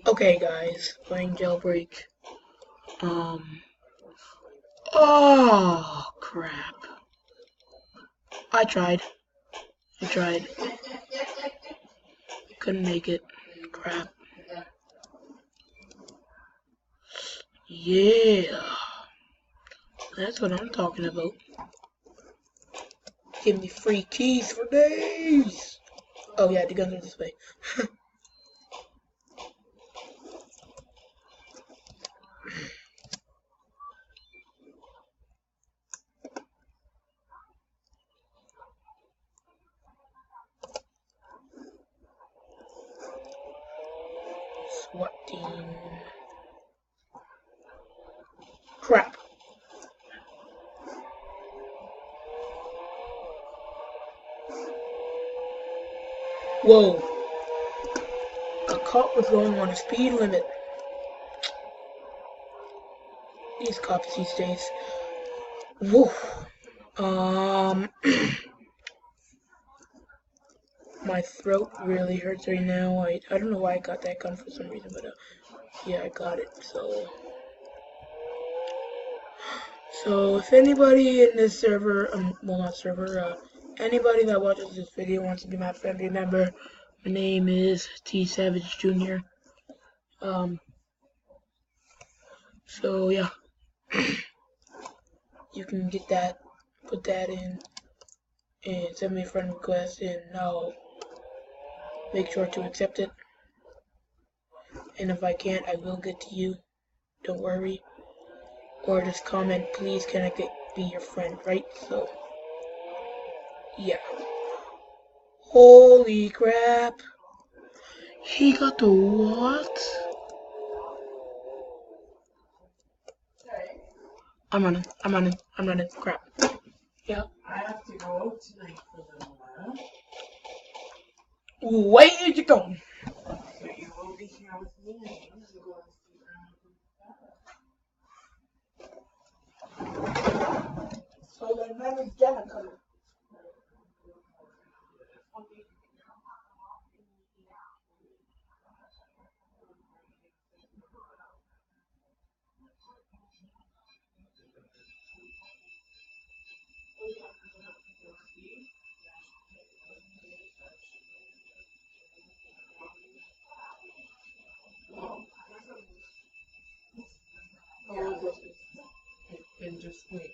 Okay, guys, playing jailbreak. Um. Oh crap! I tried. I tried. Couldn't make it. Crap. Yeah, that's what I'm talking about. Give me free keys for days. Oh yeah, the guns are this way. SWAT team. Crap. Whoa. A cop was going on a speed limit. These cops these days. Woo. My throat really hurts right now. I don't know why I got that gun for some reason, but yeah, I got it. So if anybody in this server, well not server, anybody that watches this video wants to be my friend, remember, my name is T Savage Jr. So yeah, you can get that, put that in, and send me a friend request, and I'll make sure to accept it. And if I can't, I will get to you. Don't worry. Or just comment, please, can I be your friend, right? So, yeah. Holy crap. He got the what? I'm running. Crap. Yeah. I have to go out tonight for the lab. Where are you going? But you will be here with me and you to go and see. So then when is Jenna coming? And just wait.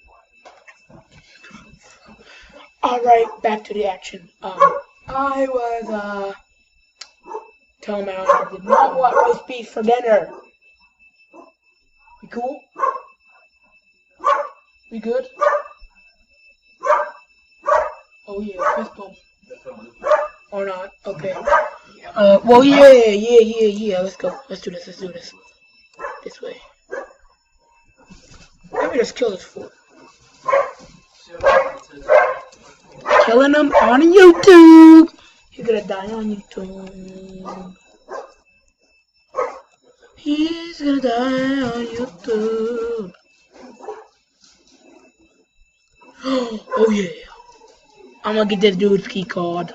Alright, back to the action. I was, telling my aunt I did not want roast beef for dinner. We cool? We good? Oh yeah, fist bump. Or not, okay. Well yeah, let's go. Let's do this. This way. Let me just kill this fool. Killing him on YouTube! He's gonna die on YouTube. He's gonna die on YouTube. Oh yeah. I'm gonna get this dude's key card.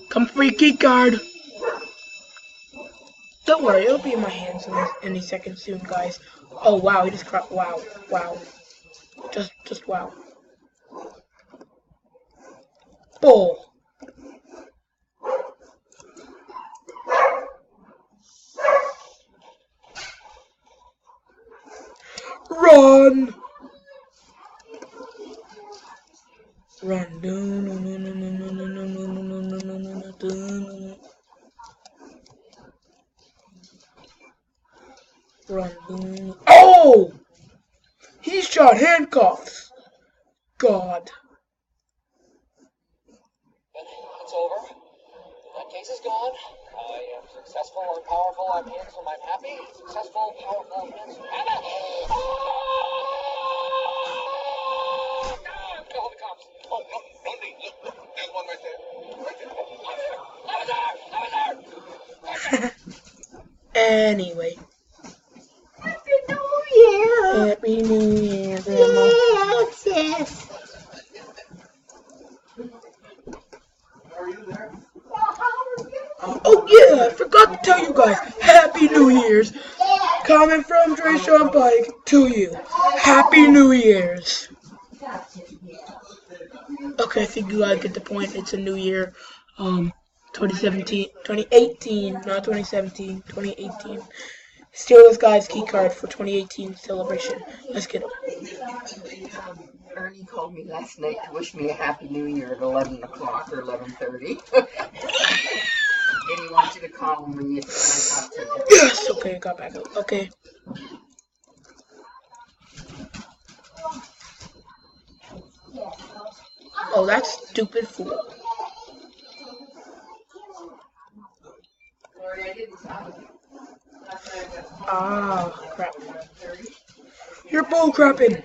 Come free key card. Don't worry, it'll be in my hands in any second soon, guys. Oh wow, he just crap. Wow. Just wow. Bull. Run. Run. Run. Oh! He shot handcuffs. God. It's over. That case is gone. I am successful and powerful. I'm handsome. I'm happy. Successful, powerful, handsome. Anna! Call the cops. Oh, no, Rodney, look. There's one right there. I was there. Anyway. Happy New Year! Happy New Year, Grandma. Yes. Are you there? Well, how are you? Oh Yeah, I forgot to tell you guys. Happy New Year's. Comment from Dre Sean Bike to you. Happy New Year's. Okay, I think you guys get the point. It's a new year. 2017, 2018, not 2017, 2018. Steal this guy's key card for 2018 celebration. Let's get him. Ernie called me last night to wish me a happy new year at 11 o'clock or 11:30. And he wants you to call him when you talk to him. Yes! Okay, I got back up. Okay. Oh, that stupid fool. Ah, crap. You're bull crapping.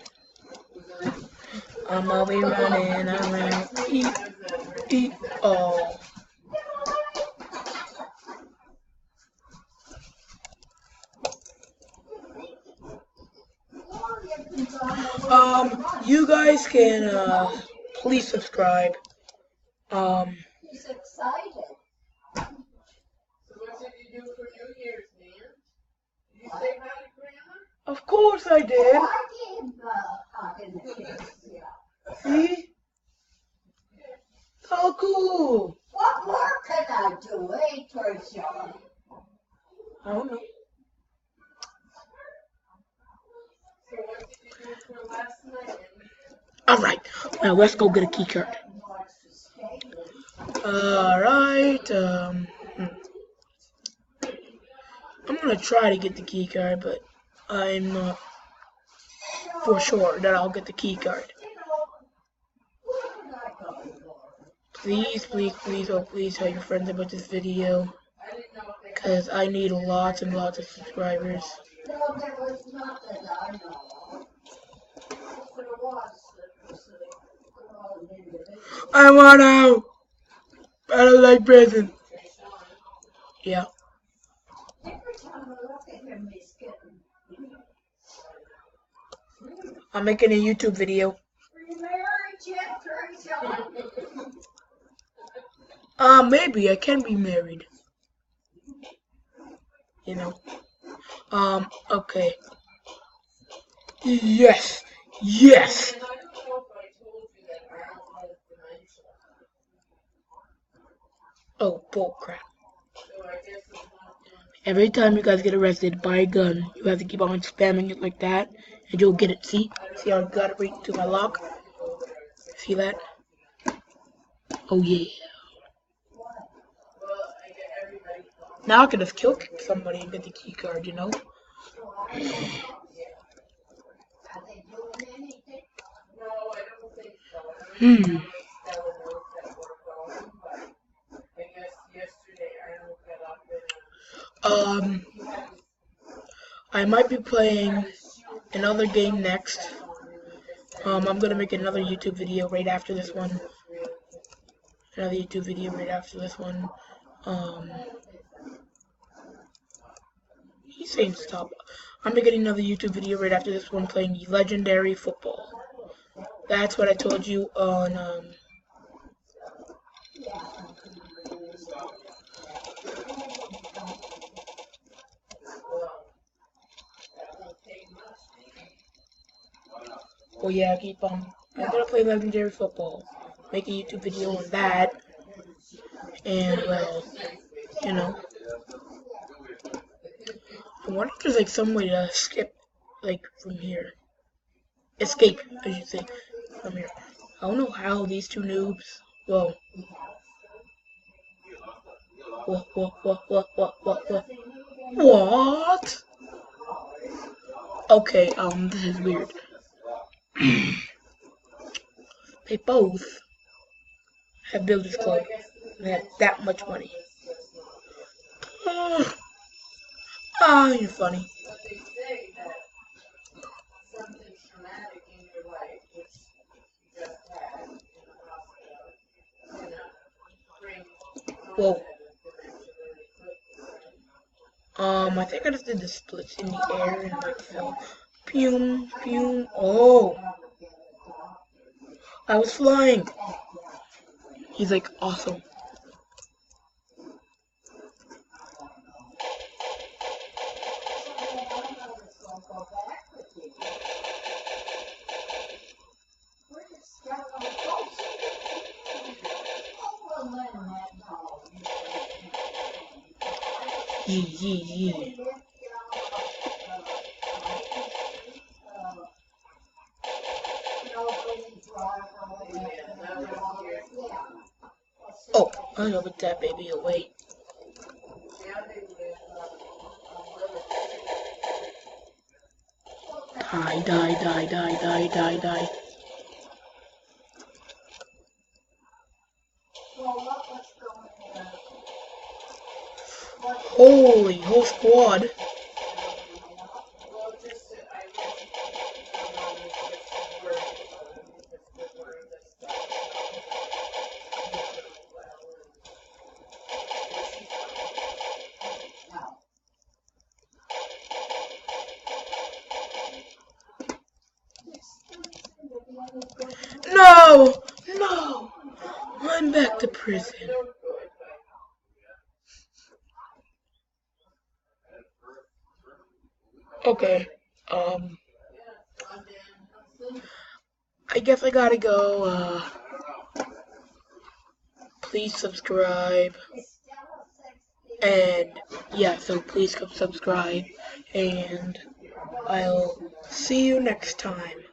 I'll be running around. Eat. Oh. You guys can, please subscribe. He's excited. So what did you do for New Year's, man? Did you say hi to Grandma? Of course I did. I gave in the kids, yeah. See? Oh, cool. What more can I do, Teresa? I don't know. So what did you do for last night? Alright, now let's go get a key card. Alright, I'm gonna try to get the key card, but I'm not for sure that I'll get the key card. Please, oh please tell your friends about this video, because I need lots and lots of subscribers. No, there was nothing I know. There was. I want out! I don't like prison. Yeah. Every time I look at him, he's getting. I'm making a YouTube video. Are you married yet, Teresa? Maybe I can be married. You know. Okay. Yes. Yes. And I don't know if I told you that Arnold has dementia. Oh, bullcrap. So I guess it's not Every time you guys get arrested by a gun, you have to keep on spamming it like that, and you'll get it. See? See how I got it right to my lock? See that? Oh, yeah. well, I get everybody. Now I can just kill somebody and get the key card, you know? Are they doing anything? No, I don't think so. I don't Hmm. know if Stella knows that we're going, but I guess yesterday Arnold got up and I might be playing another game next. I'm gonna make another YouTube video right after this one. Another YouTube video right after this one. He's saying stop. I'm making another YouTube video right after this one playing Legendary Football. That's what I told you on, oh yeah, I'm gonna play Legendary Football. Make a YouTube video on that. And, well, you know. I wonder if there's like some way to skip, like, from here. Escape, I should say, from here. I don't know how these two noobs. Whoa. What? Okay, this is weird. They both have Builders Club. They have that much money. You're funny. but they say that something traumatic in your life, which you just had in the hospital, can bring Whoa. onset of dementia really quickly. I think I just did the splits in the air and like fell. Pew, pew. Oh. I was flying. He's like awesome. Yee. Oh, I know with that baby away. Die. Holy, whole squad. No! I'm back to prison. Okay, I guess I gotta go, please subscribe, and yeah, so please subscribe, and I'll see you next time.